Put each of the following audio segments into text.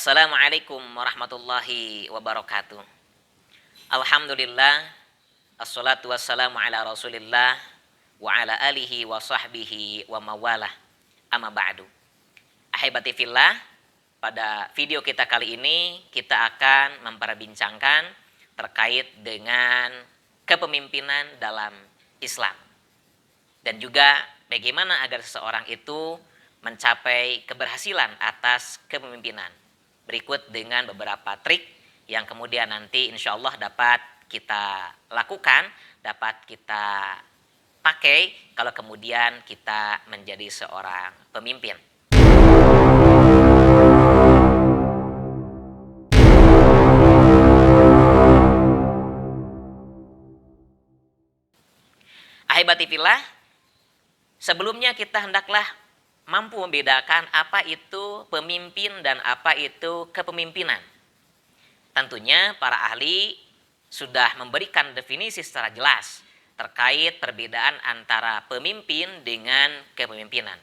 Assalamualaikum warahmatullahi wabarakatuh. Alhamdulillah, assalatu wassalamu ala rasulillah wa ala alihi wa sahbihi wa mawalah. Amma ba'du. Ahibati fillah, pada video kita kali ini kita akan memperbincangkan terkait dengan kepemimpinan dalam Islam. Dan juga bagaimana agar seseorang itu mencapai keberhasilan atas kepemimpinan. Berikut dengan beberapa trik yang kemudian nanti insya Allah dapat kita lakukan, dapat kita pakai kalau kemudian kita menjadi seorang pemimpin. Ahibati fillah, sebelumnya kita hendaklah mampu membedakan apa itu pemimpin dan apa itu kepemimpinan. Tentunya para ahli sudah memberikan definisi secara jelas terkait perbedaan antara pemimpin dengan kepemimpinan.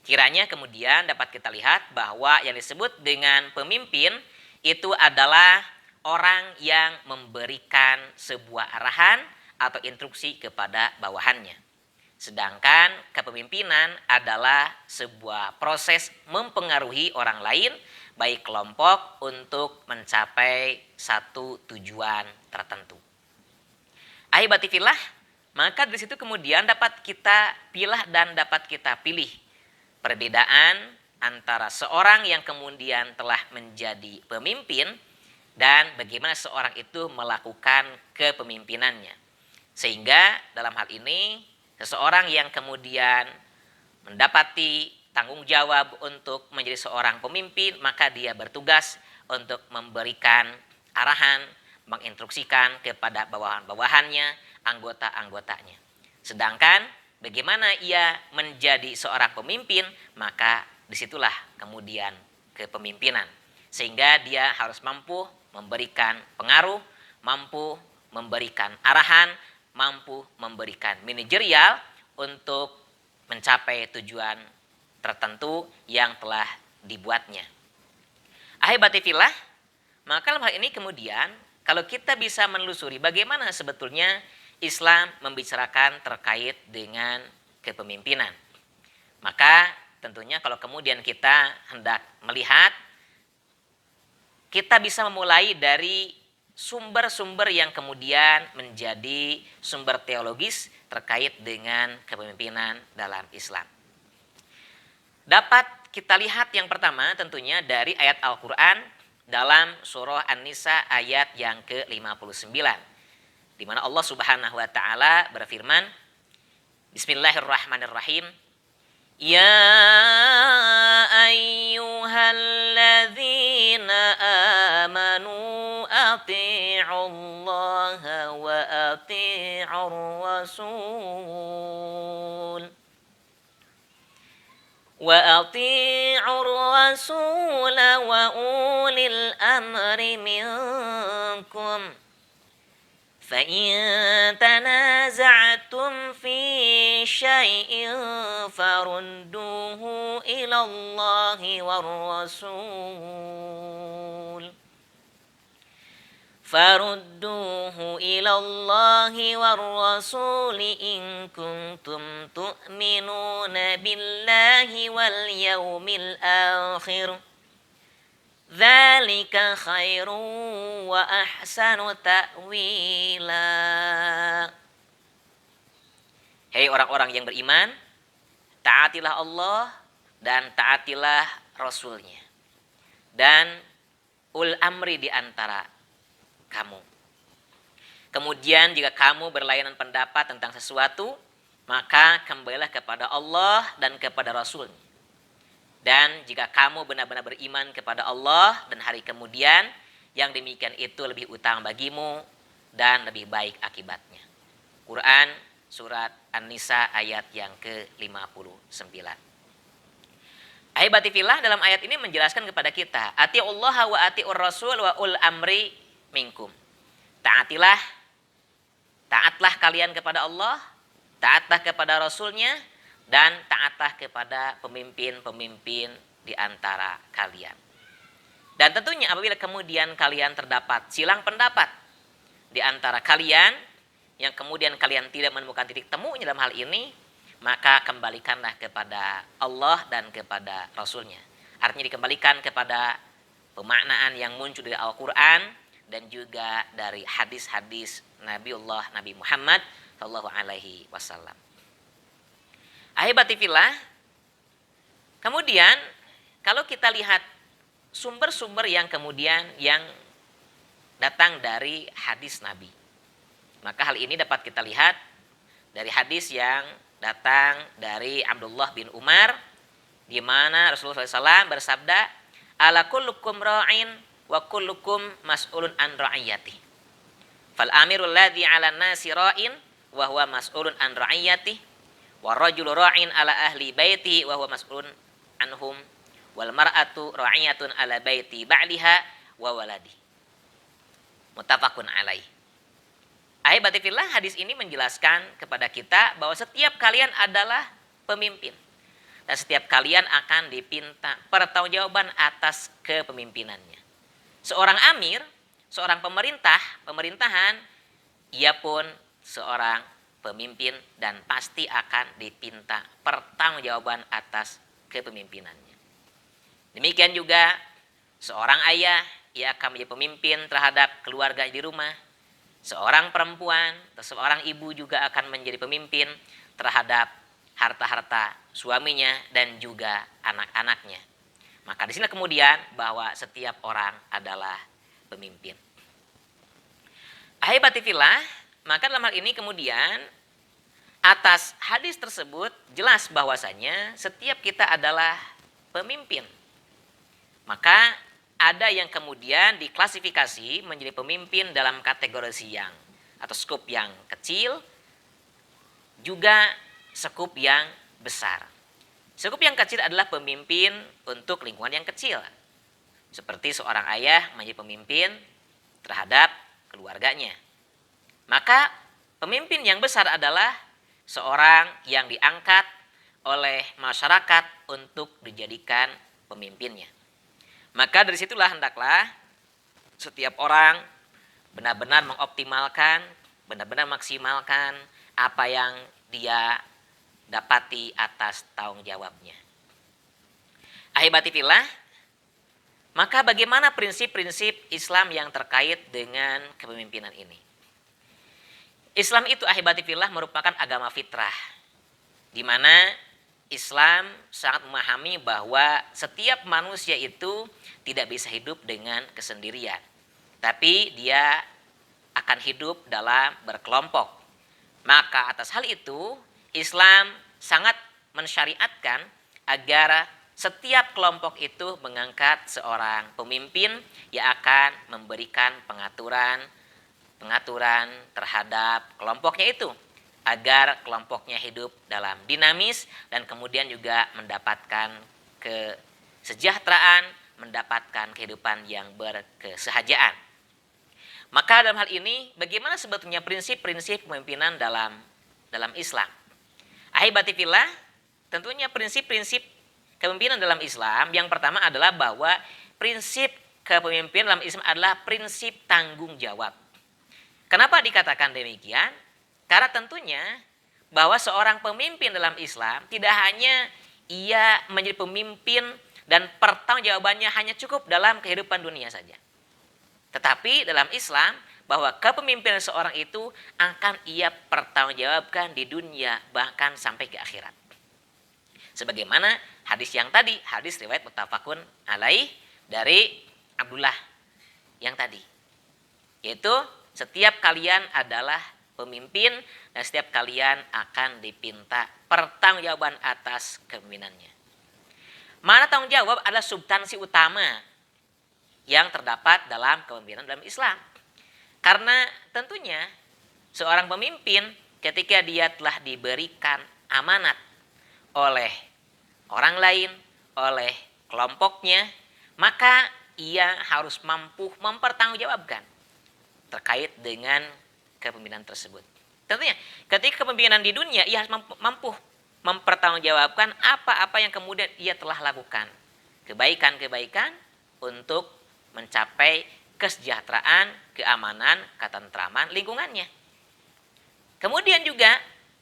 Kiranya kemudian dapat kita lihat bahwa yang disebut dengan pemimpin itu adalah orang yang memberikan sebuah arahan atau instruksi kepada bawahannya. Sedangkan kepemimpinan adalah sebuah proses mempengaruhi orang lain, baik kelompok, untuk mencapai satu tujuan tertentu. Ahibati fillah, maka dari situ kemudian dapat kita pilah dan dapat kita pilih perbedaan antara seorang yang kemudian telah menjadi pemimpin dan bagaimana seorang itu melakukan kepemimpinannya. Sehingga dalam hal ini seseorang yang kemudian mendapati tanggung jawab untuk menjadi seorang pemimpin, maka dia bertugas untuk memberikan arahan, menginstruksikan kepada bawahan-bawahannya, anggota-anggotanya. Sedangkan bagaimana ia menjadi seorang pemimpin, maka disitulah kemudian kepemimpinan. Sehingga dia harus mampu memberikan pengaruh, mampu memberikan arahan, mampu memberikan manajerial untuk mencapai tujuan tertentu yang telah dibuatnya. Ahibati fillah, maka dalam hal ini kemudian kalau kita bisa menelusuri bagaimana sebetulnya Islam membicarakan terkait dengan kepemimpinan, maka tentunya kalau kemudian kita hendak melihat, kita bisa memulai dari sumber-sumber yang kemudian menjadi sumber teologis terkait dengan kepemimpinan dalam Islam. Dapat kita lihat yang pertama tentunya dari ayat Al-Quran dalam surah An-Nisa ayat yang ke-59. Di mana Allah Subhanahu wa taala berfirman, Bismillahirrahmanirrahim. Ya ayyuhalladzina amanu ati'ullaha wa ati'ur rasul wa ati'ur rasul wa ulil amri minkum فَإِن تَنَازَعْتُمْ فِي شَيْءٍ فَرُدُّوهُ إِلَى اللَّهِ وَالرَّسُولِ إِن كُنتُمْ تُؤْمِنُونَ بِاللَّهِ وَالْيَوْمِ الْآخِرِ Dzalika khairun wa ahsanu ta'wila. Hei orang-orang yang beriman, taatilah Allah dan taatilah Rasul-Nya. Dan ul amri di antara kamu. Kemudian jika kamu berlayanan pendapat tentang sesuatu, maka kembalilah kepada Allah dan kepada Rasul-Nya. Dan jika kamu benar-benar beriman kepada Allah dan hari kemudian, yang demikian itu lebih utama bagimu dan lebih baik akibatnya. Quran surat An-Nisa ayat yang ke-59. Ahibati fillah, dalam ayat ini menjelaskan kepada kita, atiullaha wa atiur rasul wa ul amri minkum. Taatlah kalian kepada Allah, taatlah kepada Rasul-Nya, dan taatlah kepada pemimpin-pemimpin di antara kalian. Dan tentunya apabila kemudian kalian terdapat silang pendapat di antara kalian, yang kemudian kalian tidak menemukan titik temunya dalam hal ini, maka kembalikanlah kepada Allah dan kepada Rasulnya. Artinya dikembalikan kepada pemaknaan yang muncul dari Al-Quran dan juga dari hadis-hadis Nabi Muhammad Sallallahu Alaihi Wasallam. Ahibati fillah, kemudian kalau kita lihat sumber-sumber yang kemudian yang datang dari hadis Nabi, maka hal ini dapat kita lihat dari hadis yang datang dari Abdullah bin Umar, di mana Rasulullah SAW bersabda, ala kullukum ra'in wa kullukum mas'ulun an ra'iyati. Fal amirul ladzi 'alan nasi ra'in wa huwa mas'ulun an ra'iyati, wa rajulu ra'in ala ahli baiti wa huwa mas'ulun anhum, wal mar'atu ra'iyatun ala baiti ba'liha wa waladi. Muttafaqun alaih. Ahibati fillah, hadis ini menjelaskan kepada kita bahwa setiap kalian adalah pemimpin. Dan setiap kalian akan dipinta pertanggungjawaban atas kepemimpinannya. Seorang amir, seorang pemerintahan, ia pun seorang pemimpin dan pasti akan dipinta pertanggungjawaban atas kepemimpinannya. Demikian juga seorang ayah, ia akan menjadi pemimpin terhadap keluarga di rumah. Seorang perempuan atau seorang ibu juga akan menjadi pemimpin terhadap harta-harta suaminya dan juga anak-anaknya. Maka di sini kemudian bahwa setiap orang adalah pemimpin. Ahibati fillah, maka dalam hal ini kemudian atas hadis tersebut jelas bahwasanya setiap kita adalah pemimpin. Maka ada yang kemudian diklasifikasi menjadi pemimpin dalam kategori yang atau skup yang kecil, juga skup yang besar. Skup yang kecil adalah pemimpin untuk lingkungan yang kecil, seperti seorang ayah menjadi pemimpin terhadap keluarganya. Maka pemimpin yang besar adalah seorang yang diangkat oleh masyarakat untuk dijadikan pemimpinnya. Maka dari situlah hendaklah setiap orang benar-benar mengoptimalkan, benar-benar maksimalkan apa yang dia dapati atas tanggung jawabnya. Ahibati fillah, maka bagaimana prinsip-prinsip Islam yang terkait dengan kepemimpinan ini? Islam itu ahibati fillah merupakan agama fitrah, di mana Islam sangat memahami bahwa setiap manusia itu tidak bisa hidup dengan kesendirian, tapi dia akan hidup dalam berkelompok. Maka atas hal itu Islam sangat mensyariatkan agar setiap kelompok itu mengangkat seorang pemimpin yang akan memberikan pengaturan terhadap kelompoknya itu, agar kelompoknya hidup dalam dinamis dan kemudian juga mendapatkan kesejahteraan, mendapatkan kehidupan yang berkesehajaan. Maka dalam hal ini bagaimana sebetulnya prinsip-prinsip kepemimpinan dalam Islam? Ahibati fillah, tentunya prinsip-prinsip kepemimpinan dalam Islam yang pertama adalah bahwa prinsip kepemimpinan dalam Islam adalah prinsip tanggung jawab. Kenapa dikatakan demikian? Karena tentunya bahwa seorang pemimpin dalam Islam tidak hanya ia menjadi pemimpin dan pertanggungjawabannya hanya cukup dalam kehidupan dunia saja. Tetapi dalam Islam bahwa kepemimpinan seorang itu akan ia pertanggungjawabkan di dunia bahkan sampai ke akhirat. Sebagaimana hadis yang tadi, hadis riwayat muttafaqun alaih dari Abdullah yang tadi. Yaitu setiap kalian adalah pemimpin dan setiap kalian akan dipinta pertanggungjawaban atas kepemimpinannya. Mana tanggung jawab adalah substansi utama yang terdapat dalam kepemimpinan dalam Islam. Karena tentunya seorang pemimpin ketika dia telah diberikan amanat oleh orang lain, oleh kelompoknya, maka ia harus mampu mempertanggungjawabkan terkait dengan kepemimpinan tersebut. Tentunya ketika kepemimpinan di dunia ia harus mampu mempertanggungjawabkan apa-apa yang kemudian ia telah lakukan, kebaikan-kebaikan untuk mencapai kesejahteraan, keamanan, ketentraman lingkungannya. Kemudian juga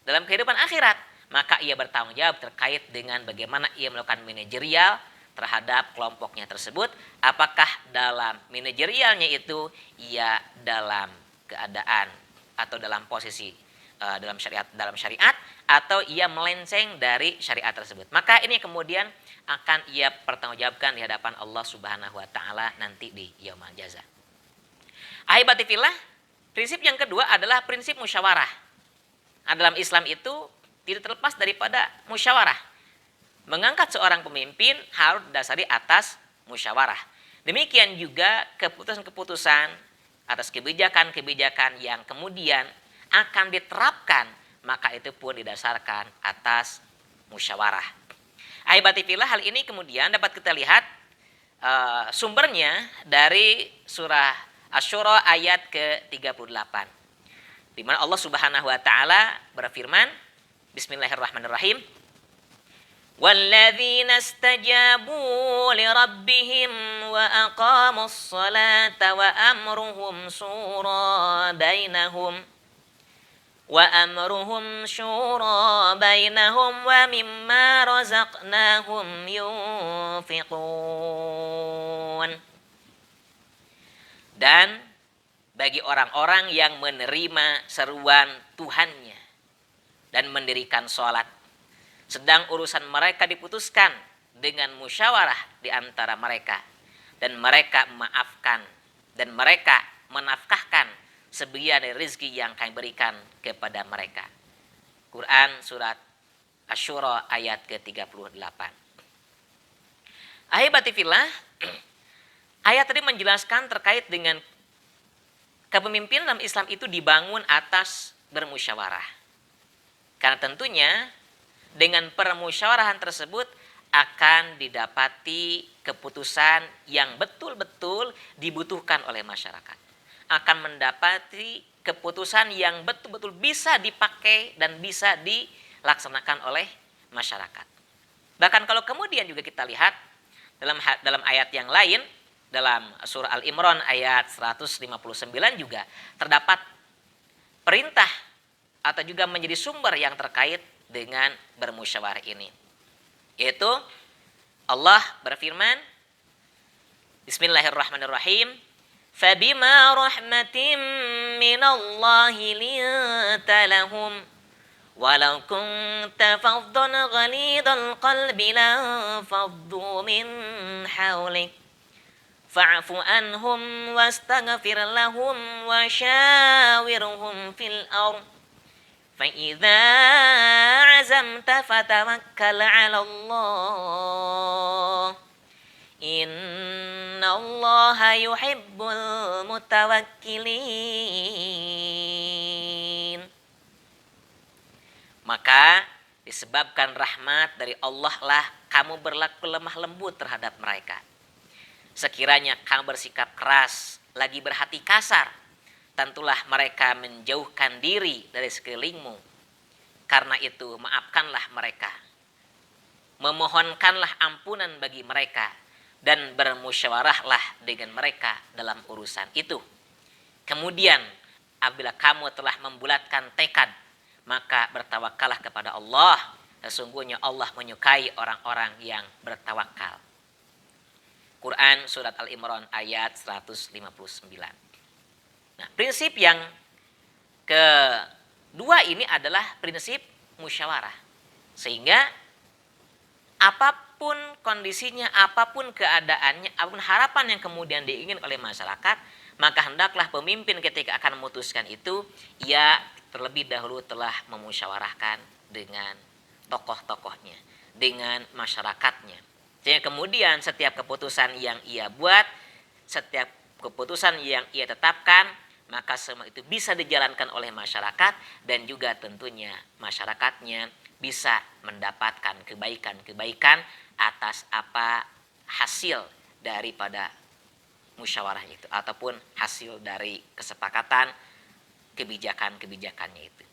dalam kehidupan akhirat, maka ia bertanggung jawab terkait dengan bagaimana ia melakukan manajerial terhadap kelompoknya tersebut. Apakah dalam manajerialnya itu ia dalam keadaan atau dalam posisi dalam syariat atau ia melenceng dari syariat tersebut. Maka ini kemudian akan ia pertanggungjawabkan di hadapan Allah Subhanahu wa taala nanti di yaumul jaza. Ahibati fillah, prinsip yang kedua adalah prinsip musyawarah. Nah, dalam Islam itu tidak terlepas daripada musyawarah. Mengangkat seorang pemimpin harus didasari atas musyawarah. Demikian juga keputusan-keputusan atas kebijakan-kebijakan yang kemudian akan diterapkan, maka itu pun didasarkan atas musyawarah. Ahibati fillah, hal ini kemudian dapat kita lihat sumbernya dari surah Asy-Syura ayat ke-38. Di mana Allah Subhanahu wa taala berfirman, Bismillahirrahmanirrahim. Walladzina istajabu lirabbihim wa aqamus salata wa amruhum syura bainahum wa mimma razaqnahum yunfiqun. Dan bagi orang-orang yang menerima seruan Tuhannya dan mendirikan sholat, sedang urusan mereka diputuskan dengan musyawarah di antara mereka, dan mereka memaafkan dan mereka menafkahkan sebagian dari rezeki yang kami berikan kepada mereka. Quran surat Asy-Syura ayat ke-38. Ahibati fillah, ayat tadi menjelaskan terkait dengan kepemimpinan dalam Islam itu dibangun atas bermusyawarah. Karena tentunya dengan permusyawarahan tersebut akan didapati keputusan yang betul-betul dibutuhkan oleh masyarakat. Akan mendapati keputusan yang betul-betul bisa dipakai dan bisa dilaksanakan oleh masyarakat. Bahkan kalau kemudian juga kita lihat dalam ayat yang lain, dalam surah Al-Imran ayat 159 juga terdapat perintah atau juga menjadi sumber yang terkait dengan bermusyawarah ini. Yaitu Allah berfirman, Bismillahirrahmanirrahim. Fabima rahmatin minallahi linta lahum walau kunta faddan ghalidal qalbi lanfaddu min hawlik fa'fu anhum wastaghfir lahum wa syawirhum fil ardh fa idza azamta fatawakkal 'ala Allah innallaha yuhibbul mutawakkilin. Maka disebabkan rahmat dari Allah lah kamu berlaku lemah lembut terhadap mereka. Sekiranya kamu bersikap keras, lagi berhati kasar, tentulah mereka menjauhkan diri dari sekelilingmu. Karena itu maafkanlah mereka, memohonkanlah ampunan bagi mereka, dan bermusyawarahlah dengan mereka dalam urusan itu. Kemudian apabila kamu telah membulatkan tekad, maka bertawakallah kepada Allah. Sesungguhnya Allah menyukai orang-orang yang bertawakal. Quran surat Al-Imran ayat 159. Nah, prinsip yang kedua ini adalah prinsip musyawarah. Sehingga apapun kondisinya, apapun keadaannya, apapun harapan yang kemudian diingin oleh masyarakat, maka hendaklah pemimpin ketika akan memutuskan itu, ia terlebih dahulu telah memusyawarahkan dengan tokoh-tokohnya, dengan masyarakatnya. Sehingga kemudian setiap keputusan yang ia buat, setiap keputusan yang ia tetapkan, maka semua itu bisa dijalankan oleh masyarakat, dan juga tentunya masyarakatnya bisa mendapatkan kebaikan-kebaikan atas apa hasil daripada musyawarah itu, ataupun hasil dari kesepakatan kebijakan-kebijakannya itu.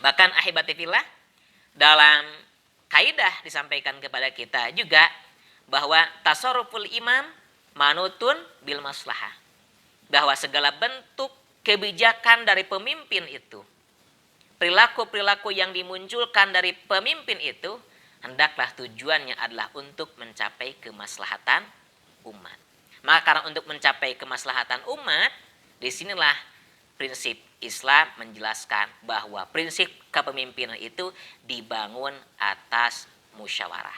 Bahkan ahibati fillah, dalam kaidah disampaikan kepada kita juga bahwa tasarruful imam manutun bil maslahah. Bahwa segala bentuk kebijakan dari pemimpin itu, perilaku-perilaku yang dimunculkan dari pemimpin itu, hendaklah tujuannya adalah untuk mencapai kemaslahatan umat. Maka karena untuk mencapai kemaslahatan umat, disinilah prinsip Islam menjelaskan bahwa prinsip kepemimpinan itu dibangun atas musyawarah.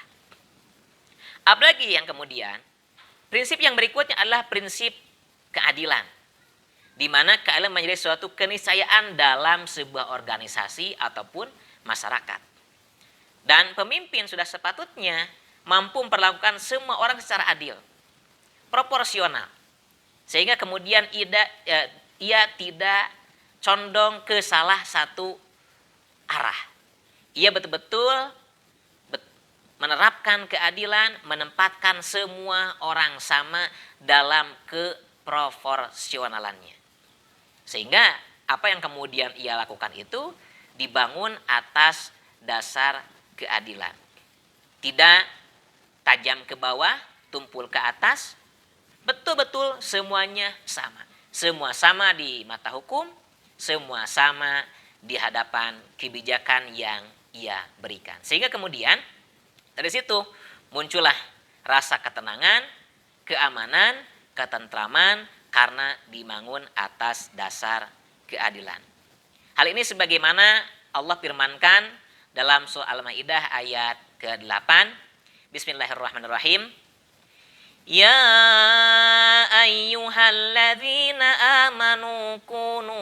Apalagi yang kemudian, prinsip yang berikutnya adalah prinsip keadilan, di mana keadilan menjadi suatu keniscayaan dalam sebuah organisasi ataupun masyarakat. Dan pemimpin sudah sepatutnya mampu memperlakukan semua orang secara adil, proporsional, sehingga kemudian ia tidak condong ke salah satu arah. Ia betul-betul menerapkan keadilan, menempatkan semua orang sama dalam keproporsionalannya. Sehingga apa yang kemudian ia lakukan itu dibangun atas dasar keadilan. Tidak tajam ke bawah, tumpul ke atas, betul-betul semuanya sama. Semua sama di mata hukum, semua sama di hadapan kebijakan yang ia berikan. Sehingga kemudian dari situ muncullah rasa ketenangan, keamanan, ketentraman karena dibangun atas dasar keadilan. Hal ini sebagaimana Allah firmankan dalam surah Al-Maidah ayat ke-8. Bismillahirrahmanirrahim. Ya ayyuhalladzina amanu kunu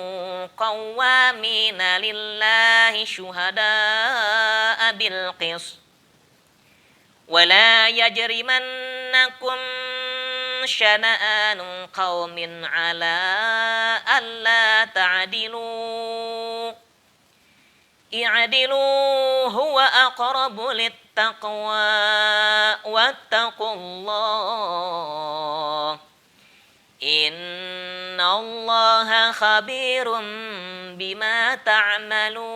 qawwamina lillahi syuhada'a bil qist. Wala yajrimannakum syana'anu qaumin ala alla ta'dilu. I'dilu huwa aqrabu littaqwa wattaqullah. Innallaha khabirum bima ta'malun.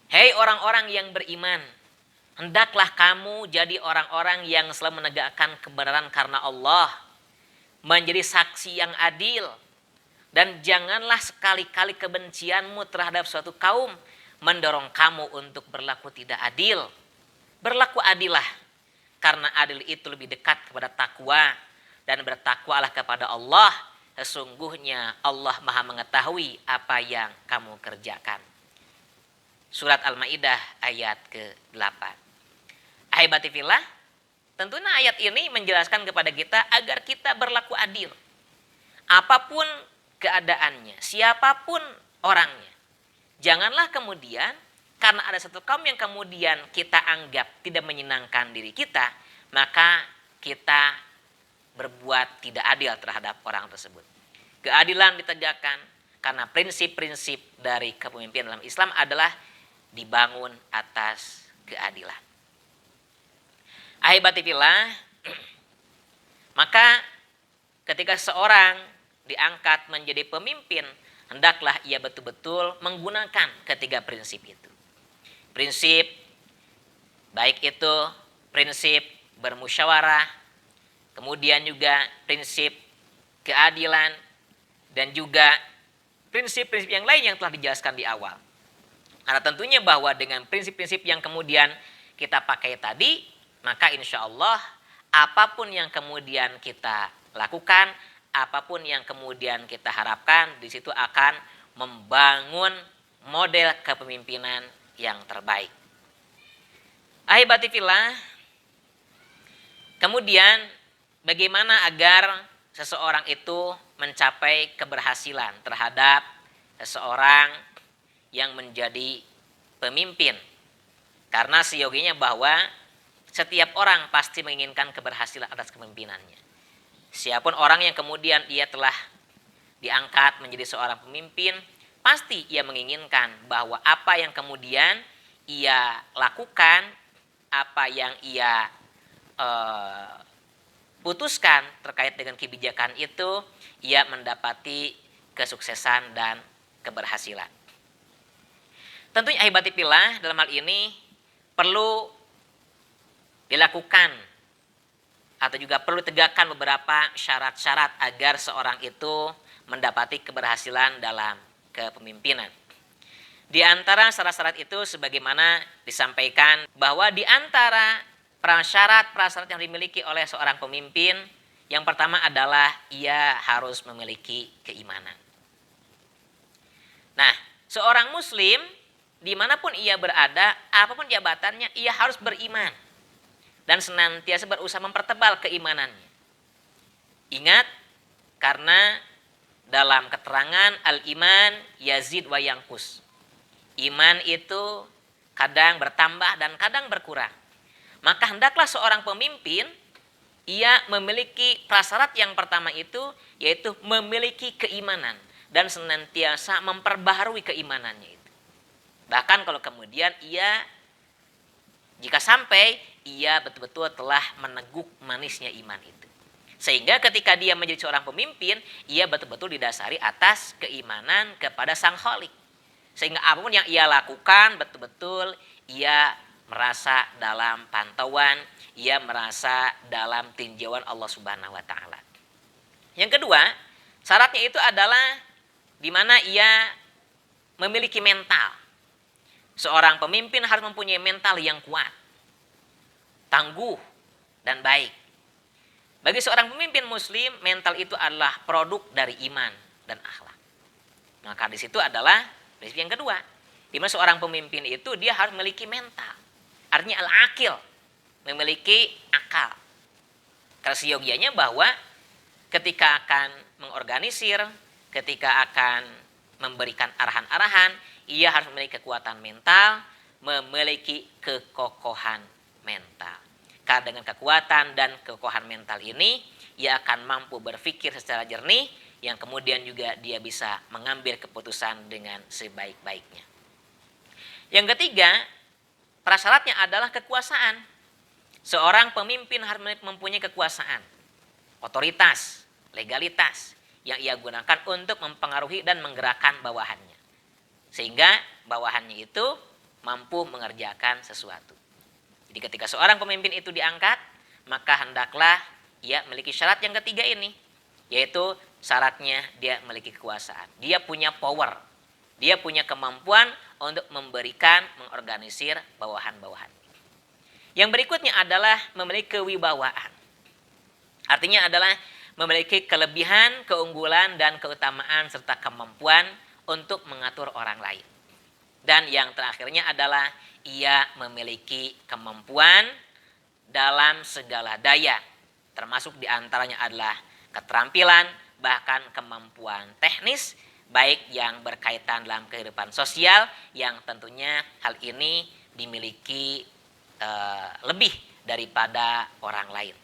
Hei orang-orang yang beriman, hendaklah kamu jadi orang-orang yang selalu menegakkan kebenaran karena Allah, menjadi saksi yang adil, dan janganlah sekali-kali kebencianmu terhadap suatu kaum mendorong kamu untuk berlaku tidak adil. Berlaku adillah, karena adil itu lebih dekat kepada takwa, dan bertakwalah kepada Allah. Sesungguhnya Allah Maha mengetahui apa yang kamu kerjakan. Surat Al-Maidah ayat ke-8. Ahibati fillah, tentunya ayat ini menjelaskan kepada kita agar kita berlaku adil. Apapun keadaannya, siapapun orangnya. Janganlah kemudian karena ada satu kaum yang kemudian kita anggap tidak menyenangkan diri kita, maka kita berbuat tidak adil terhadap orang tersebut. Keadilan ditegakkan karena prinsip-prinsip dari kepemimpinan dalam Islam adalah dibangun atas keadilan. Ahibati fillah, maka ketika seorang diangkat menjadi pemimpin, hendaklah ia betul-betul menggunakan ketiga prinsip itu. Prinsip baik itu prinsip bermusyawarah, kemudian juga prinsip keadilan, dan juga prinsip-prinsip yang lain yang telah dijelaskan di awal. Karena tentunya bahwa dengan prinsip-prinsip yang kemudian kita pakai tadi, maka insya Allah apapun yang kemudian kita lakukan, apapun yang kemudian kita harapkan, di situ akan membangun model kepemimpinan yang terbaik. Ahibati fillah, kemudian bagaimana agar seseorang itu mencapai keberhasilan terhadap seseorang yang menjadi pemimpin? Karena seyogianya bahwa setiap orang pasti menginginkan keberhasilan atas kepemimpinannya. Siapapun orang yang kemudian ia telah diangkat menjadi seorang pemimpin, pasti ia menginginkan bahwa apa yang kemudian ia lakukan, apa yang ia putuskan terkait dengan kebijakan itu, ia mendapati kesuksesan dan keberhasilan. Tentunya ahibati fillah, dalam hal ini perlu dilakukan atau juga perlu tegakkan beberapa syarat-syarat agar seorang itu mendapati keberhasilan dalam kepemimpinan. Di antara syarat-syarat itu sebagaimana disampaikan bahwa di antara prasyarat-prasyarat yang dimiliki oleh seorang pemimpin, yang pertama adalah ia harus memiliki keimanan. Nah, seorang muslim dimanapun ia berada, apapun jabatannya, ia harus beriman dan senantiasa berusaha mempertebal keimanannya. Ingat, karena dalam keterangan al-iman yazid wa yanqus. Iman itu kadang bertambah dan kadang berkurang. Maka hendaklah seorang pemimpin ia memiliki prasyarat yang pertama itu, yaitu memiliki keimanan dan senantiasa memperbaharui keimanannya itu. Bahkan kalau kemudian ia, jika sampai ia betul-betul telah meneguk manisnya iman itu. Sehingga ketika dia menjadi seorang pemimpin, ia betul-betul didasari atas keimanan kepada Sang Khalik. Sehingga apapun yang ia lakukan betul-betul ia merasa dalam pantauan, ia merasa dalam tinjauan Allah Subhanahu wa taala. Yang kedua, syaratnya itu adalah di mana ia memiliki mental. Seorang pemimpin harus mempunyai mental yang kuat, tangguh, dan baik. Bagi seorang pemimpin muslim, mental itu adalah produk dari iman dan akhlak. Maka di situ adalah prinsip yang kedua. Di mana seorang pemimpin itu dia harus memiliki mental. Artinya al-akil, memiliki akal. Karena seyogianya bahwa ketika akan mengorganisir, ketika akan memberikan arahan-arahan, ia harus memiliki kekuatan mental, memiliki kekokohan mental. Karena dengan kekuatan dan kekokohan mental ini, ia akan mampu berpikir secara jernih, yang kemudian juga dia bisa mengambil keputusan dengan sebaik-baiknya. Yang ketiga, prasyaratnya adalah kekuasaan. Seorang pemimpin harus mempunyai kekuasaan, otoritas, legalitas yang ia gunakan untuk mempengaruhi dan menggerakkan bawahannya. Sehingga bawahannya itu mampu mengerjakan sesuatu. Jadi ketika seorang pemimpin itu diangkat, maka hendaklah ia memiliki syarat yang ketiga ini, yaitu syaratnya dia memiliki kekuasaan. Dia punya power, dia punya kemampuan untuk memberikan, mengorganisir bawahan-bawahan. Yang berikutnya adalah memiliki kewibawaan. Artinya adalah memiliki kelebihan, keunggulan, dan keutamaan serta kemampuan untuk mengatur orang lain. Dan yang terakhirnya adalah ia memiliki kemampuan dalam segala daya, termasuk diantaranya adalah keterampilan, bahkan kemampuan teknis, baik yang berkaitan dalam kehidupan sosial, yang tentunya hal ini dimiliki lebih daripada orang lain.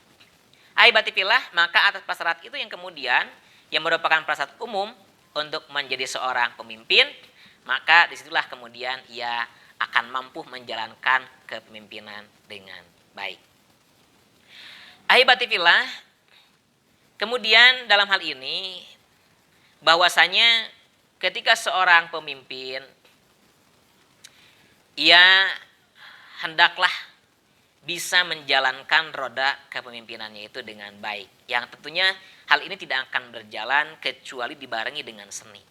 Aibatifillah, maka atas prasyarat itu yang kemudian yang merupakan prasyarat umum untuk menjadi seorang pemimpin, maka disitulah kemudian ia akan mampu menjalankan kepemimpinan dengan baik. Aibatifillah, kemudian dalam hal ini bahwasanya ketika seorang pemimpin ia hendaklah bisa menjalankan roda kepemimpinannya itu dengan baik. Yang tentunya hal ini tidak akan berjalan kecuali dibarengi dengan seni.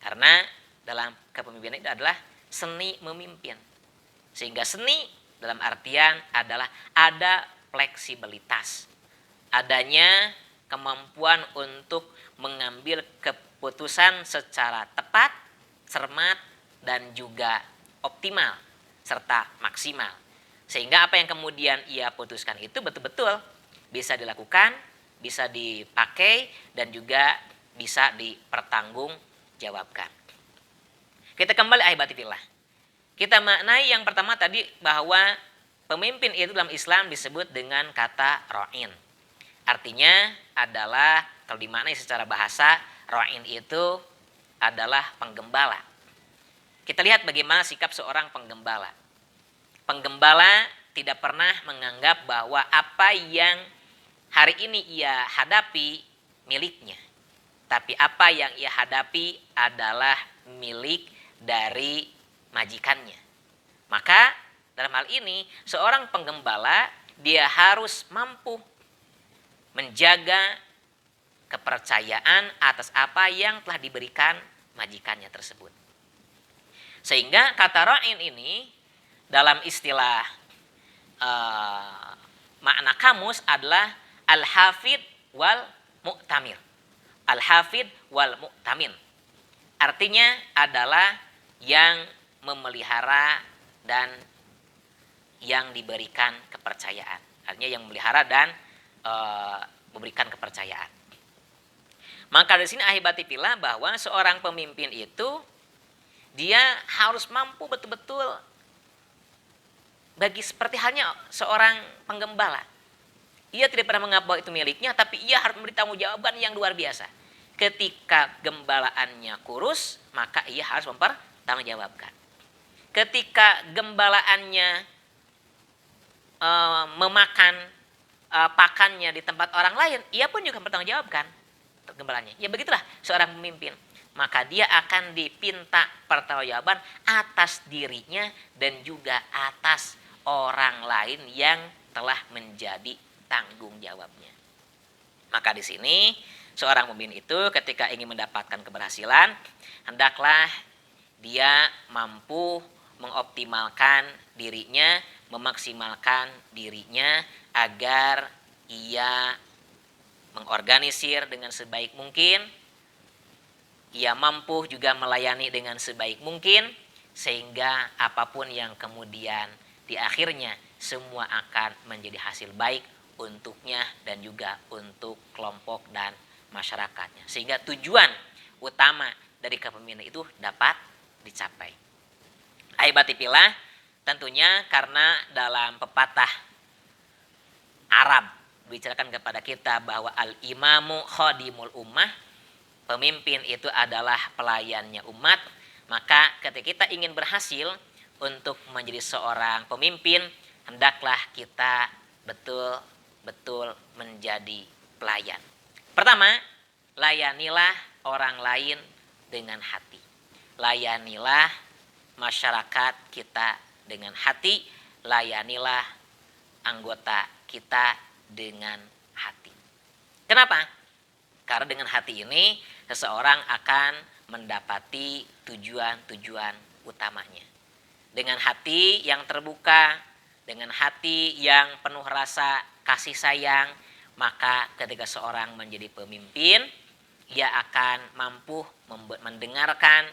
Karena dalam kepemimpinan itu adalah seni memimpin. Sehingga seni dalam artian adalah ada fleksibilitas. Adanya kemampuan untuk mengambil keputusan secara tepat, cermat, dan juga optimal serta maksimal. Sehingga apa yang kemudian ia putuskan itu betul-betul bisa dilakukan, bisa dipakai, dan juga bisa dipertanggungjawabkan. Kita kembali aibatifillah. Kita maknai yang pertama tadi bahwa pemimpin itu dalam Islam disebut dengan kata ra'in. Artinya adalah kalau dimaknai secara bahasa, ra'in itu adalah penggembala. Kita lihat bagaimana sikap seorang penggembala. Penggembala tidak pernah menganggap bahwa apa yang hari ini ia hadapi miliknya. Tapi apa yang ia hadapi adalah milik dari majikannya. Maka Dalam hal ini, seorang penggembala dia harus mampu menjaga kepercayaan atas apa yang telah diberikan majikannya tersebut. Sehingga kata ra'in ini dalam istilah makna kamus adalah al-hafid wal mu'tamir. Al-hafid wal mu'tamin. Artinya adalah yang memelihara dan yang diberikan kepercayaan. Artinya yang memelihara dan memberikan kepercayaan. Maka di sini ahibati fillah bahwa seorang pemimpin itu dia harus mampu betul-betul bagi seperti halnya seorang penggembala. Ia tidak pernah menganggap bahwa itu miliknya, tapi ia harus memberi tanggung jawaban yang luar biasa. Ketika gembalaannya kurus, maka ia harus mempertanggungjawabkan. Ketika gembalaannya memakan pakannya di tempat orang lain, ia pun juga mempertanggungjawabkan gembalanya. Ya begitulah seorang pemimpin. Maka dia akan dipinta pertanggungjawaban atas dirinya dan juga atas orang lain yang telah menjadi tanggung jawabnya. Maka di sini seorang pemimpin itu ketika ingin mendapatkan keberhasilan, hendaklah dia mampu mengoptimalkan dirinya, memaksimalkan dirinya agar ia mengorganisir dengan sebaik mungkin, ia mampu juga melayani dengan sebaik mungkin, sehingga apapun yang kemudian di akhirnya semua akan menjadi hasil baik untuknya dan juga untuk kelompok dan masyarakatnya. Sehingga tujuan utama dari kepemimpinan itu dapat dicapai. Ahibati fillah, tentunya karena dalam pepatah Arab bicarakan kepada kita bahwa al-imamu khadimul ummah, pemimpin itu adalah pelayannya umat. Maka ketika kita ingin berhasil untuk menjadi seorang pemimpin, hendaklah kita betul-betul menjadi pelayan. Pertama, layanilah orang lain dengan hati. Layanilah masyarakat kita dengan hati. Layanilah anggota kita dengan hati. Kenapa? Karena dengan hati ini seseorang akan mendapati tujuan-tujuan utamanya. Dengan hati yang terbuka, dengan hati yang penuh rasa kasih sayang, maka ketika seorang menjadi pemimpin, ia akan mampu mendengarkan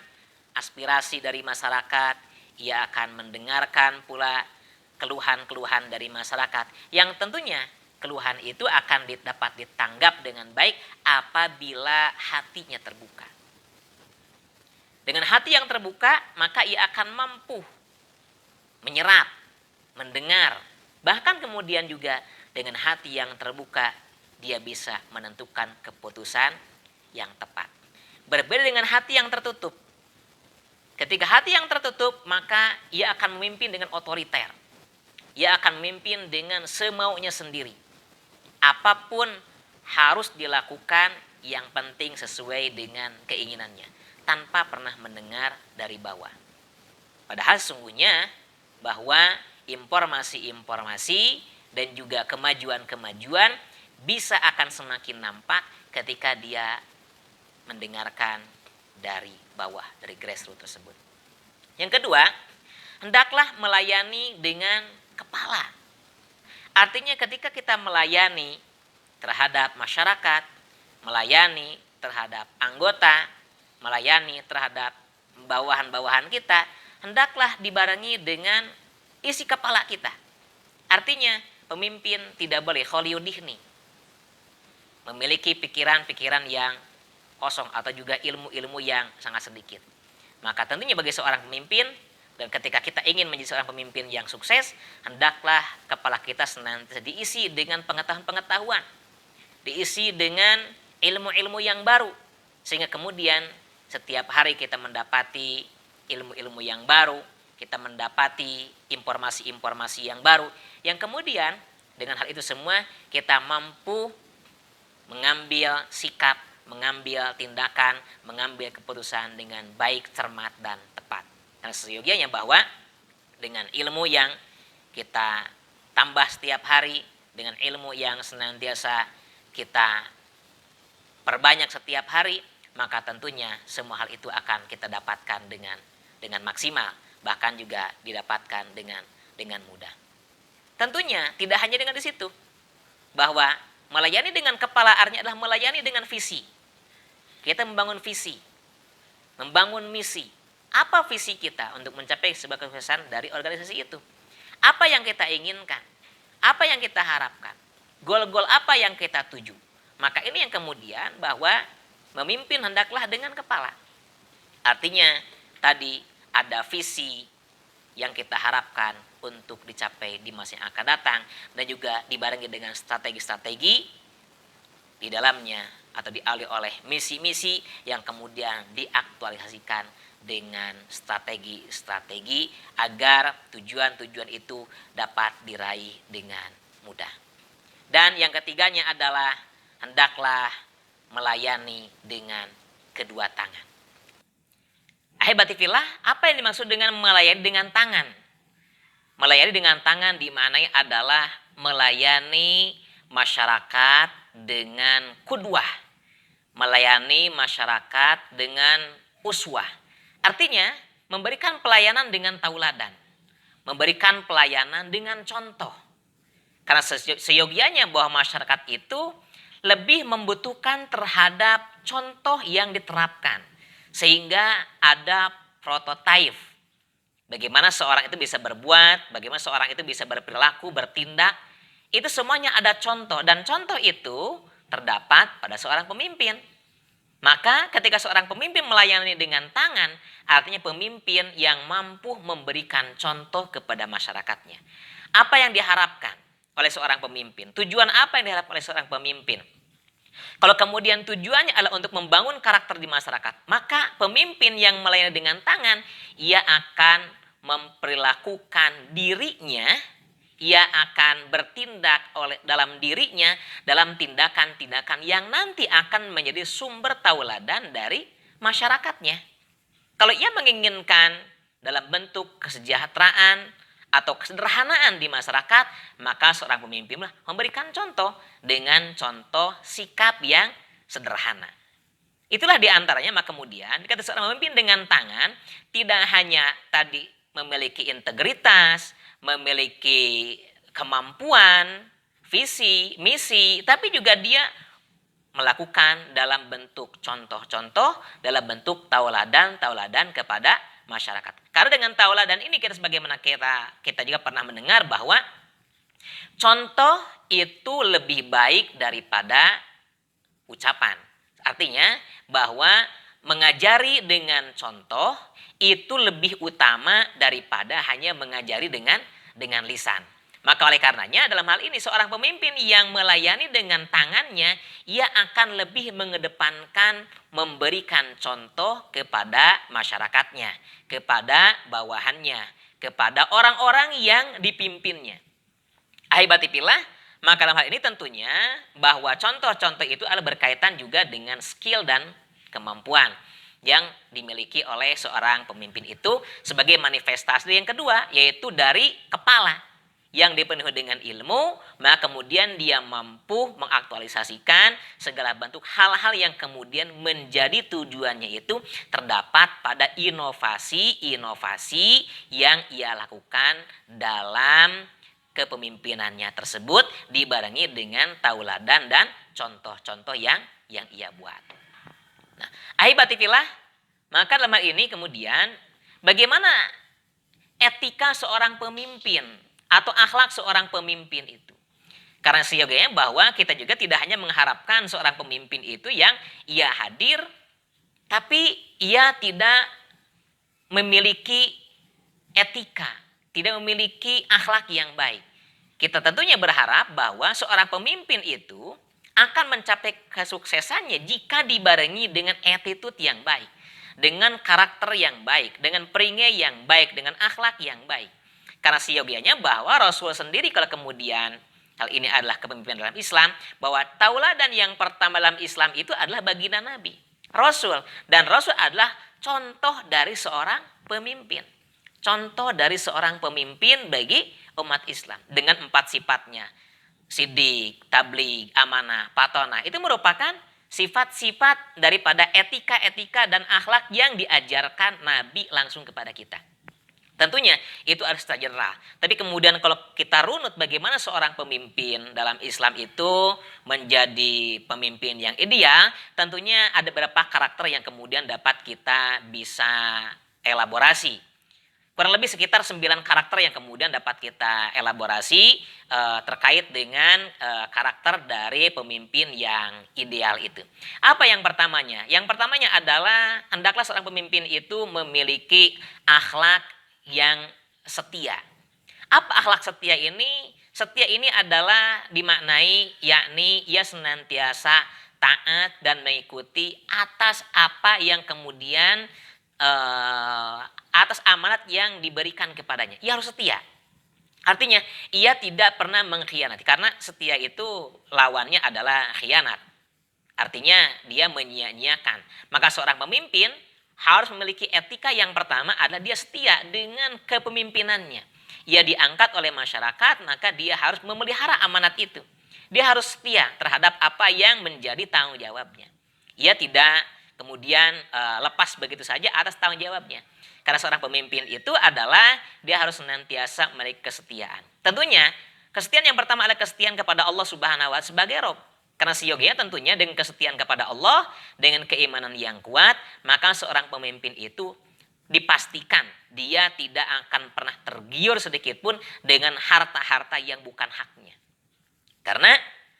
aspirasi dari masyarakat, ia akan mendengarkan pula keluhan-keluhan dari masyarakat yang tentunya keluhan itu akan dapat ditanggap dengan baik apabila hatinya terbuka. Dengan hati yang terbuka, maka ia akan mampu menyerap, mendengar, bahkan kemudian juga dengan hati yang terbuka, dia bisa menentukan keputusan yang tepat. Berbeda dengan hati yang tertutup. Ketika hati yang tertutup, maka ia akan memimpin dengan otoriter. Ia akan memimpin dengan semaunya sendiri. Apapun harus dilakukan, yang penting sesuai dengan keinginannya, tanpa pernah mendengar dari bawah. Padahal sesungguhnya bahwa informasi-informasi dan juga kemajuan-kemajuan bisa akan semakin nampak ketika dia mendengarkan dari bawah, dari grassroots tersebut. Yang kedua, hendaklah melayani dengan kepala. Artinya ketika kita melayani terhadap masyarakat, melayani terhadap anggota, melayani terhadap bawahan-bawahan kita, hendaklah dibarengi dengan isi kepala kita. Artinya pemimpin tidak boleh kholiudihni, memiliki pikiran-pikiran yang kosong atau juga ilmu-ilmu yang sangat sedikit. Maka tentunya bagi seorang pemimpin, dan ketika kita ingin menjadi seorang pemimpin yang sukses, hendaklah kepala kita senantiasa diisi dengan pengetahuan-pengetahuan, diisi dengan ilmu-ilmu yang baru, sehingga kemudian setiap hari kita mendapati ilmu-ilmu yang baru, kita mendapati informasi-informasi yang baru, yang kemudian dengan hal itu semua kita mampu mengambil sikap, mengambil tindakan, mengambil keputusan dengan baik, cermat, dan tepat. Dan seyogianya bahwa dengan ilmu yang kita tambah setiap hari dengan ilmu yang senantiasa kita perbanyak setiap hari, maka tentunya semua hal itu akan kita dapatkan dengan maksimal, bahkan juga didapatkan dengan mudah. Tentunya tidak hanya dengan di situ, bahwa melayani dengan kepala artinya adalah melayani dengan visi. Kita membangun visi, membangun misi. Apa visi kita untuk mencapai sebuah kesuksesan dari organisasi itu? Apa yang kita inginkan? Apa yang kita harapkan? Goal-goal apa yang kita tuju? Maka ini yang kemudian bahwa memimpin hendaklah dengan kepala. Artinya tadi ada visi yang kita harapkan untuk dicapai di masa yang akan datang, dan juga dibarengi dengan strategi-strategi di dalamnya atau dialih oleh misi-misi yang kemudian diaktualisasikan dengan strategi-strategi agar tujuan-tujuan itu dapat diraih dengan mudah. Dan yang ketiganya adalah hendaklah melayani dengan kedua tangan. Ahibatifillah, apa yang dimaksud dengan melayani dengan tangan? Melayani dengan tangan dimaknai adalah melayani masyarakat dengan kudwah, melayani masyarakat dengan uswah. Artinya memberikan pelayanan dengan tauladan, memberikan pelayanan dengan contoh. Karena seyogianya bahwa masyarakat itu lebih membutuhkan terhadap contoh yang diterapkan, sehingga ada prototipe bagaimana seorang itu bisa berbuat, bagaimana seorang itu bisa berperilaku, bertindak. Itu semuanya ada contoh, dan contoh itu terdapat pada seorang pemimpin. Maka ketika seorang pemimpin melayani dengan tangan, artinya pemimpin yang mampu memberikan contoh kepada masyarakatnya. Apa yang diharapkan oleh seorang pemimpin? Tujuan apa yang diharapkan oleh seorang pemimpin? Kalau kemudian tujuannya adalah untuk membangun karakter di masyarakat, maka pemimpin yang melayani dengan tangan, ia akan memperlakukan dirinya, ia akan bertindak dalam dirinya, dalam tindakan-tindakan yang nanti akan menjadi sumber tauladan dari masyarakatnya. Kalau ia menginginkan dalam bentuk kesejahteraan atau kesederhanaan di masyarakat, maka seorang pemimpin memberikan contoh dengan contoh sikap yang sederhana. Itulah diantaranya, maka kemudian ketika seorang pemimpin dengan tangan, tidak hanya tadi memiliki integritas, memiliki kemampuan, visi, misi, tapi juga dia melakukan dalam bentuk contoh-contoh, dalam bentuk tauladan kepada masyarakat. Karena dengan tauladan ini kita sebagaimana kita juga pernah mendengar bahwa contoh itu lebih baik daripada ucapan. Artinya bahwa mengajari dengan contoh itu lebih utama daripada hanya mengajari dengan lisan. Maka oleh karenanya dalam hal ini seorang pemimpin yang melayani dengan tangannya, ia akan lebih mengedepankan memberikan contoh kepada masyarakatnya, kepada bawahannya, kepada orang-orang yang dipimpinnya. Ahibatifillah, maka dalam hal ini tentunya bahwa contoh-contoh itu adalah berkaitan juga dengan skill dan kemampuan yang dimiliki oleh seorang pemimpin itu sebagai manifestasi yang kedua, yaitu dari kepala yang dipenuhi dengan ilmu, maka kemudian dia mampu mengaktualisasikan segala bentuk hal-hal yang kemudian menjadi tujuannya itu terdapat pada inovasi-inovasi yang ia lakukan dalam kepemimpinannya tersebut, dibarengi dengan tauladan dan contoh-contoh yang ia buat. Nah, ahibatifillah, maka dalam hal ini kemudian bagaimana etika seorang pemimpin atau akhlak seorang pemimpin itu. Karena seyogianya bahwa kita juga tidak hanya mengharapkan seorang pemimpin itu yang ia hadir, tapi ia tidak memiliki etika, tidak memiliki akhlak yang baik. Kita tentunya berharap bahwa seorang pemimpin itu akan mencapai kesuksesannya jika dibarengi dengan attitude yang baik, dengan karakter yang baik, dengan peringai yang baik, dengan akhlak yang baik. Karena seyogianya bahwa Rasul sendiri kalau kemudian hal ini adalah kepemimpinan dalam Islam, bahwa tauladan yang pertama dalam Islam itu adalah baginda Nabi, Rasul. Dan Rasul adalah contoh dari seorang pemimpin. Contoh dari seorang pemimpin bagi umat Islam dengan 4 sifatnya. Sidik, tabligh, amanah, patonah. Itu merupakan sifat-sifat daripada etika-etika dan akhlak yang diajarkan Nabi langsung kepada kita. Tentunya itu harus secara general. Tapi kemudian kalau kita runut bagaimana seorang pemimpin dalam Islam itu menjadi pemimpin yang ideal, tentunya ada beberapa karakter yang kemudian dapat kita bisa elaborasi. Kurang lebih sekitar 9 karakter yang kemudian dapat kita elaborasi terkait dengan karakter dari pemimpin yang ideal itu. Apa yang pertamanya? Yang pertamanya adalah hendaklah seorang pemimpin itu memiliki akhlak yang setia. Apa akhlak setia ini? Setia ini adalah dimaknai yakni ia senantiasa taat dan mengikuti atas apa yang kemudian atas amanat yang diberikan kepadanya. Ia harus setia. Artinya ia tidak pernah mengkhianati, karena setia itu lawannya adalah khianat. Artinya dia menyia-nyiakan. Maka seorang pemimpin harus memiliki etika yang pertama adalah dia setia dengan kepemimpinannya. Ia diangkat oleh masyarakat, maka dia harus memelihara amanat itu. Dia harus setia terhadap apa yang menjadi tanggung jawabnya. Ia tidak kemudian lepas begitu saja atas tanggung jawabnya. Karena seorang pemimpin itu adalah dia harus senantiasa memiliki kesetiaan. Tentunya kesetiaan yang pertama adalah kesetiaan kepada Allah Subhanahu wa Ta'ala sebagai Rabb. Karena seyogianya tentunya dengan kesetiaan kepada Allah, dengan keimanan yang kuat, maka seorang pemimpin itu dipastikan dia tidak akan pernah tergiur sedikit pun dengan harta-harta yang bukan haknya. Karena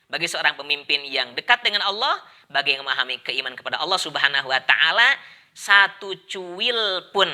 bagi seorang pemimpin yang dekat dengan Allah, bagi yang memahami keimanan kepada Allah Subhanahu wa Ta'ala, satu cuil pun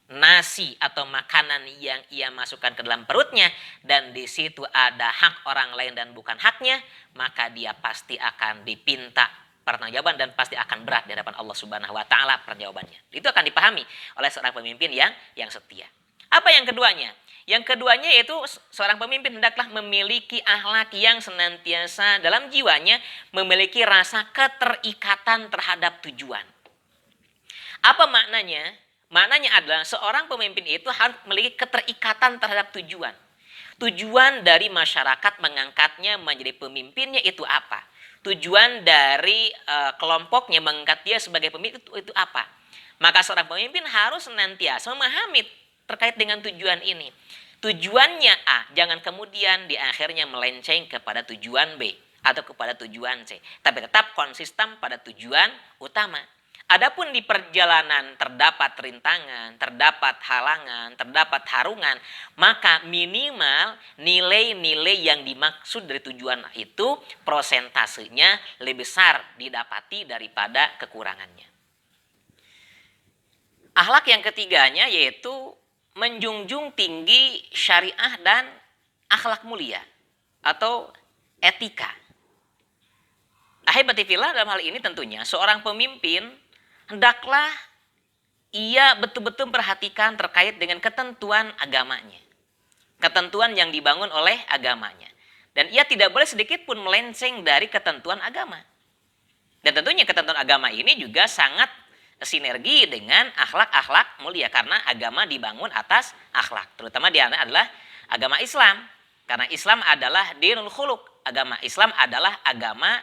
nasi atau makanan yang ia masukkan ke dalam perutnya dan di situ ada hak orang lain dan bukan haknya, maka dia pasti akan dipinta pertanggungjawaban dan pasti akan berat di hadapan Allah Subhanahu wa Ta'ala pertanggungjawabannya. Itu akan dipahami oleh seorang pemimpin yang setia. Apa yang keduanya? Yang keduanya yaitu seorang pemimpin hendaklah memiliki akhlak yang senantiasa dalam jiwanya memiliki rasa keterikatan terhadap tujuan. Apa maknanya? Maknanya adalah seorang pemimpin itu harus memiliki keterikatan terhadap tujuan. Tujuan dari masyarakat mengangkatnya menjadi pemimpinnya itu apa? Tujuan dari kelompoknya mengangkat dia sebagai pemimpin itu apa? Maka seorang pemimpin harus senantiasa memahami terkait dengan tujuan ini. Tujuannya A, jangan kemudian di akhirnya melenceng kepada tujuan B atau kepada tujuan C. Tapi tetap konsisten pada tujuan utama. Adapun di perjalanan terdapat rintangan, terdapat halangan, terdapat harungan, maka minimal nilai-nilai yang dimaksud dari tujuan itu prosentasenya lebih besar didapati daripada kekurangannya. Akhlak yang ketiganya yaitu menjunjung tinggi syariah dan akhlak mulia atau etika. Ahibati fillah, dalam hal ini tentunya seorang pemimpin hendaklah ia betul-betul perhatikan terkait dengan ketentuan agamanya. Ketentuan yang dibangun oleh agamanya. Dan ia tidak boleh sedikit pun melenceng dari ketentuan agama. Dan tentunya ketentuan agama ini juga sangat sinergi dengan akhlak-akhlak mulia. Karena agama dibangun atas akhlak. Terutama di antara adalah agama Islam. Karena Islam adalah dinul khuluq. Agama Islam adalah agama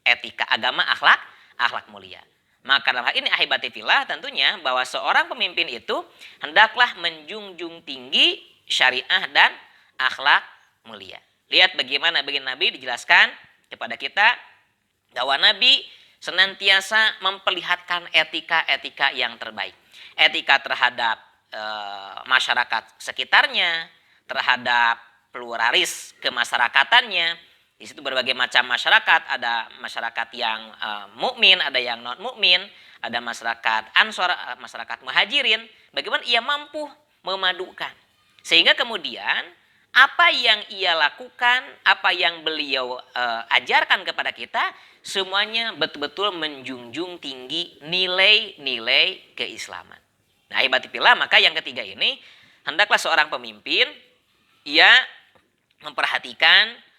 etika, agama akhlak mulia. Maka dalam hal ini ahibati fillah tentunya bahwa seorang pemimpin itu hendaklah menjunjung tinggi syariah dan akhlak mulia. Lihat bagaimana baginda Nabi dijelaskan kepada kita bahwa Nabi senantiasa memperlihatkan etika-etika yang terbaik. Etika terhadap masyarakat sekitarnya, terhadap pluralis kemasyarakatannya. Di situ berbagai macam masyarakat, ada masyarakat yang mukmin, ada yang non mukmin, ada masyarakat Ansor, masyarakat Muhajirin. Bagaimana ia mampu memadukan. Sehingga kemudian apa yang ia lakukan, apa yang beliau ajarkan kepada kita, semuanya betul-betul menjunjung tinggi nilai-nilai keislaman. Nah, ahibati-fillah, maka yang ketiga ini hendaklah seorang pemimpin ia memperhatikan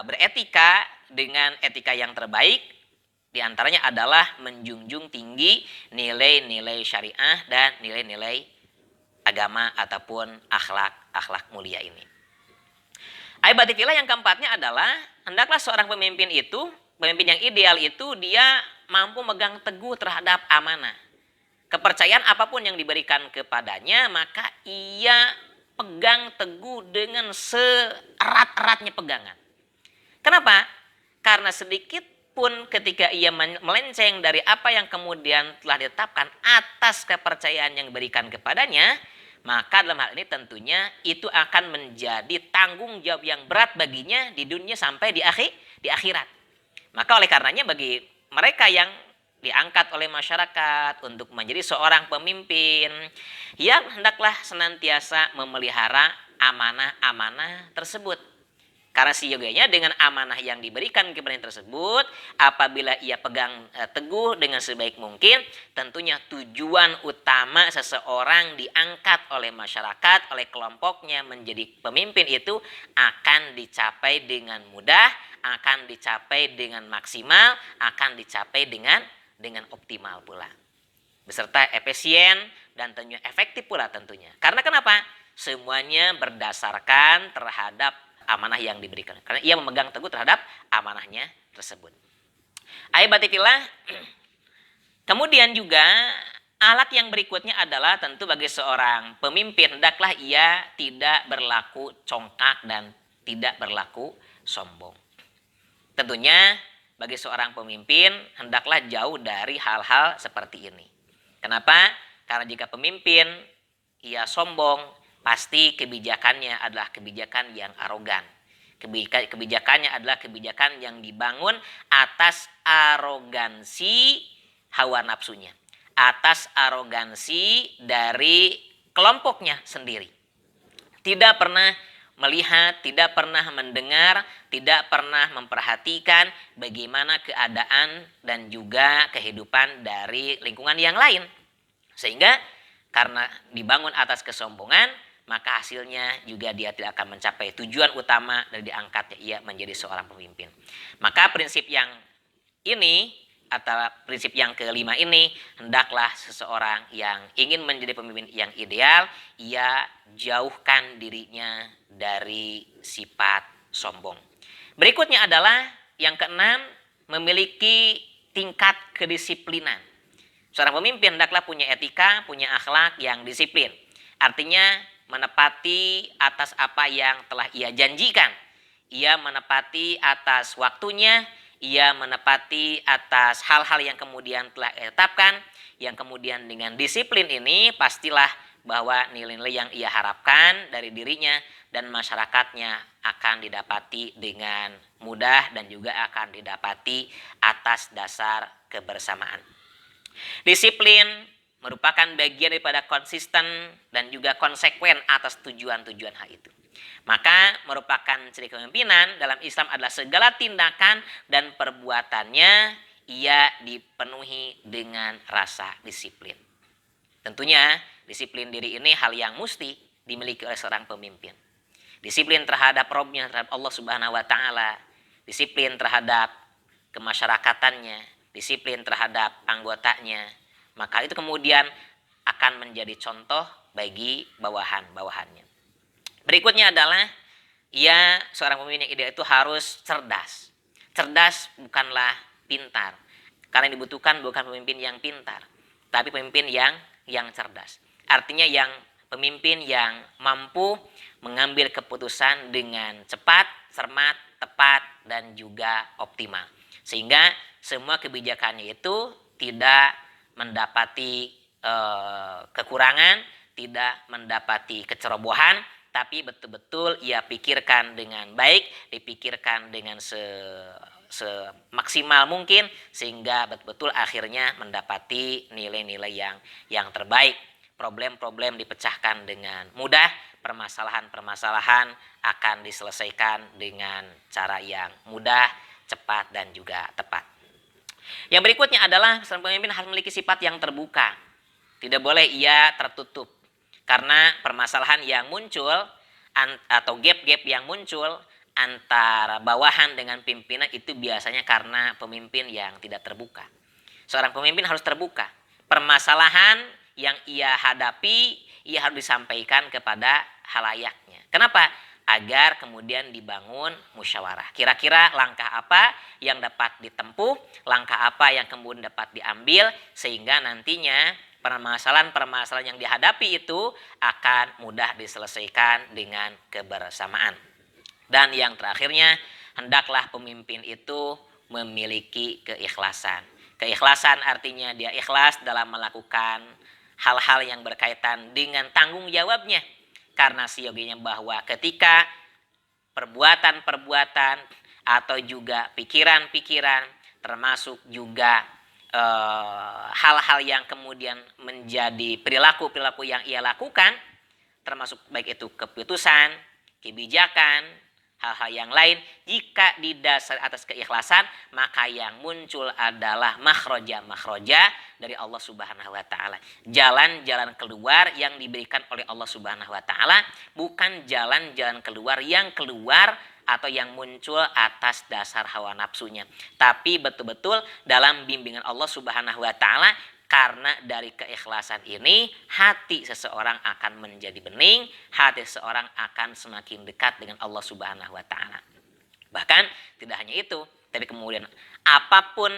beretika dengan etika yang terbaik, diantaranya adalah menjunjung tinggi nilai-nilai syariah dan nilai-nilai agama ataupun akhlak mulia ini. Aibatifillah yang keempatnya adalah hendaklah seorang pemimpin itu, pemimpin yang ideal itu dia mampu megang teguh terhadap amanah. Kepercayaan apapun yang diberikan kepadanya, maka ia pegang teguh dengan seerat-eratnya pegangan. Kenapa? Karena sedikit pun ketika ia melenceng dari apa yang kemudian telah ditetapkan atas kepercayaan yang diberikan kepadanya, maka dalam hal ini tentunya itu akan menjadi tanggung jawab yang berat baginya di dunia sampai di akhirat. Maka oleh karenanya bagi mereka yang diangkat oleh masyarakat untuk menjadi seorang pemimpin, yang hendaklah senantiasa memelihara amanah-amanah tersebut. Karena seyoganya dengan amanah yang diberikan kepada tersebut, apabila ia pegang teguh dengan sebaik mungkin, tentunya tujuan utama seseorang diangkat oleh masyarakat, oleh kelompoknya menjadi pemimpin itu akan dicapai dengan mudah, akan dicapai dengan maksimal, akan dicapai dengan optimal pula. Beserta efisien dan tentunya efektif pula tentunya. Karena kenapa? Semuanya berdasarkan terhadap amanah yang diberikan. Karena ia memegang teguh terhadap amanahnya tersebut. Aibatifillah. Kemudian juga alat yang berikutnya adalah tentu bagi seorang pemimpin hendaklah ia tidak berlaku congkak dan tidak berlaku sombong. Tentunya bagi seorang pemimpin hendaklah jauh dari hal-hal seperti ini. Kenapa? Karena jika pemimpin ia sombong, pasti kebijakannya adalah kebijakan yang arogan. Kebijakannya adalah kebijakan yang dibangun atas arogansi hawa nafsunya, atas arogansi dari kelompoknya sendiri. Tidak pernah melihat, tidak pernah mendengar, tidak pernah memperhatikan bagaimana keadaan dan juga kehidupan dari lingkungan yang lain. Sehingga karena dibangun atas kesombongan, maka hasilnya juga dia tidak akan mencapai tujuan utama dari diangkatnya ia menjadi seorang pemimpin. Maka prinsip yang ini atau prinsip yang kelima ini, hendaklah seseorang yang ingin menjadi pemimpin yang ideal, ia jauhkan dirinya dari sifat sombong. Berikutnya adalah yang keenam, memiliki tingkat kedisiplinan. Seorang pemimpin hendaklah punya etika, punya akhlak yang disiplin. Artinya menepati atas apa yang telah ia janjikan. Ia menepati atas waktunya, ia menepati atas hal-hal yang kemudian telah ditetapkan, yang kemudian dengan disiplin ini pastilah bahwa nilai-nilai yang ia harapkan dari dirinya dan masyarakatnya akan didapati dengan mudah dan juga akan didapati atas dasar kebersamaan. Disiplin merupakan bagian daripada konsisten dan juga konsekuen atas tujuan-tujuan hal itu. Maka merupakan ciri kepemimpinan dalam Islam adalah segala tindakan dan perbuatannya ia dipenuhi dengan rasa disiplin. Tentunya disiplin diri ini hal yang mesti dimiliki oleh seorang pemimpin. Disiplin terhadap Rabbnya, terhadap Allah Subhanahu wa Ta'ala, disiplin terhadap kemasyarakatannya, disiplin terhadap anggotanya, maka itu kemudian akan menjadi contoh bagi bawahan-bawahannya. Berikutnya adalah seorang pemimpin yang ideal itu harus cerdas. Cerdas bukanlah pintar. Karena yang dibutuhkan bukan pemimpin yang pintar, tapi pemimpin yang cerdas. Artinya pemimpin yang mampu mengambil keputusan dengan cepat, cermat, tepat, dan juga optimal. Sehingga semua kebijakannya itu tidak mendapati kekurangan, tidak mendapati kecerobohan, tapi betul-betul ia pikirkan dengan baik, dipikirkan dengan semaksimal mungkin, sehingga betul-betul akhirnya mendapati nilai-nilai yang terbaik. Problem-problem dipecahkan dengan mudah, permasalahan-permasalahan akan diselesaikan dengan cara yang mudah, cepat, dan juga tepat. Yang berikutnya adalah seorang pemimpin harus memiliki sifat yang terbuka. Tidak boleh ia tertutup. Karena permasalahan yang muncul atau gap-gap yang muncul antara bawahan dengan pimpinan itu biasanya karena pemimpin yang tidak terbuka. Seorang pemimpin harus terbuka. Permasalahan yang ia hadapi, ia harus disampaikan kepada halayaknya. Kenapa? agar kemudian dibangun musyawarah. Kira-kira langkah apa yang dapat ditempuh, langkah apa yang kemudian dapat diambil, sehingga nantinya permasalahan-permasalahan yang dihadapi itu akan mudah diselesaikan dengan kebersamaan. Dan yang terakhirnya, hendaklah pemimpin itu memiliki keikhlasan. Keikhlasan artinya dia ikhlas dalam melakukan hal-hal yang berkaitan dengan tanggung jawabnya. Karena siogianya bahwa ketika perbuatan-perbuatan atau juga pikiran-pikiran, termasuk juga hal-hal yang kemudian menjadi perilaku-perilaku yang ia lakukan, termasuk baik itu keputusan, kebijakan, hal-hal yang lain, jika didasari atas keikhlasan, maka yang muncul adalah makhroja dari Allah Subhanahu wa taala. Jalan-jalan keluar yang diberikan oleh Allah Subhanahu wa taala, bukan jalan-jalan keluar yang keluar atau yang muncul atas dasar hawa nafsunya, tapi betul-betul dalam bimbingan Allah Subhanahu wa taala. Karena dari keikhlasan ini, hati seseorang akan menjadi bening, hati seseorang akan semakin dekat dengan Allah Subhanahu wa taala. Bahkan tidak hanya itu, tapi kemudian apapun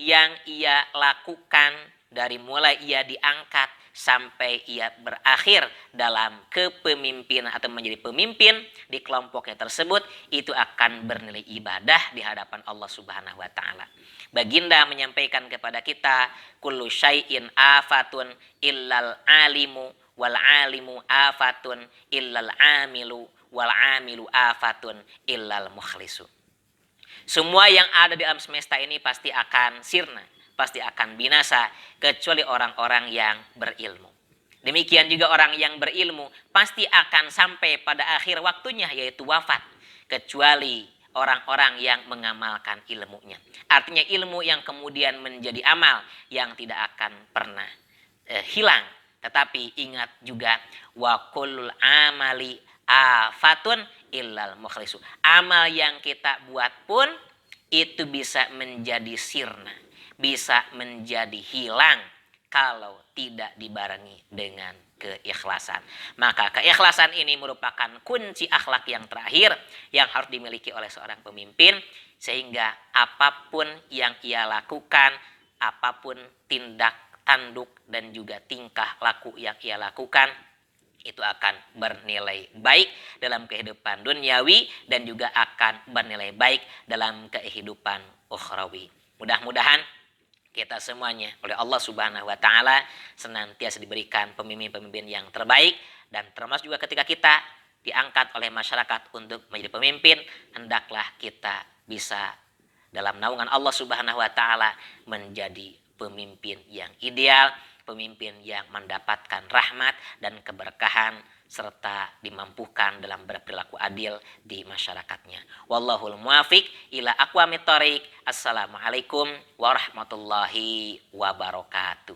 yang ia lakukan dari mulai ia diangkat sampai ia berakhir dalam kepemimpinan atau menjadi pemimpin di kelompoknya tersebut, itu akan bernilai ibadah di hadapan Allah Subhanahu wa taala. Baginda menyampaikan kepada kita, kullu syai'in afatun illal alimu wal alimu afatun illal amilu wal amilu afatun illal mukhlisu. Semua yang ada di alam semesta ini pasti akan sirna, pasti akan binasa, kecuali orang-orang yang berilmu. Demikian juga orang yang berilmu pasti akan sampai pada akhir waktunya, yaitu wafat, kecuali orang-orang yang mengamalkan ilmunya. Artinya ilmu yang kemudian menjadi amal yang tidak akan pernah hilang. Tetapi ingat juga, wa kullul amali afatun illal mukhlisu. Amal yang kita buat pun itu bisa menjadi sirna, bisa menjadi hilang kalau tidak dibarengi dengan keikhlasan. Maka keikhlasan ini merupakan kunci akhlak yang terakhir yang harus dimiliki oleh seorang pemimpin, sehingga apapun yang ia lakukan, apapun tindak tanduk dan juga tingkah laku yang ia lakukan, itu akan bernilai baik dalam kehidupan duniawi dan juga akan bernilai baik dalam kehidupan ukhrawi. Mudah-mudahan kita semuanya oleh Allah Subhanahu wa taala senantiasa diberikan pemimpin-pemimpin yang terbaik, dan termasuk juga ketika kita diangkat oleh masyarakat untuk menjadi pemimpin, hendaklah kita bisa dalam naungan Allah Subhanahu wa taala menjadi pemimpin yang ideal, pemimpin yang mendapatkan rahmat dan keberkahan, serta dimampukan dalam berperilaku adil di masyarakatnya. Wallahul muwafiq ila aqwamit thoriq. Assalamualaikum warahmatullahi wabarakatuh.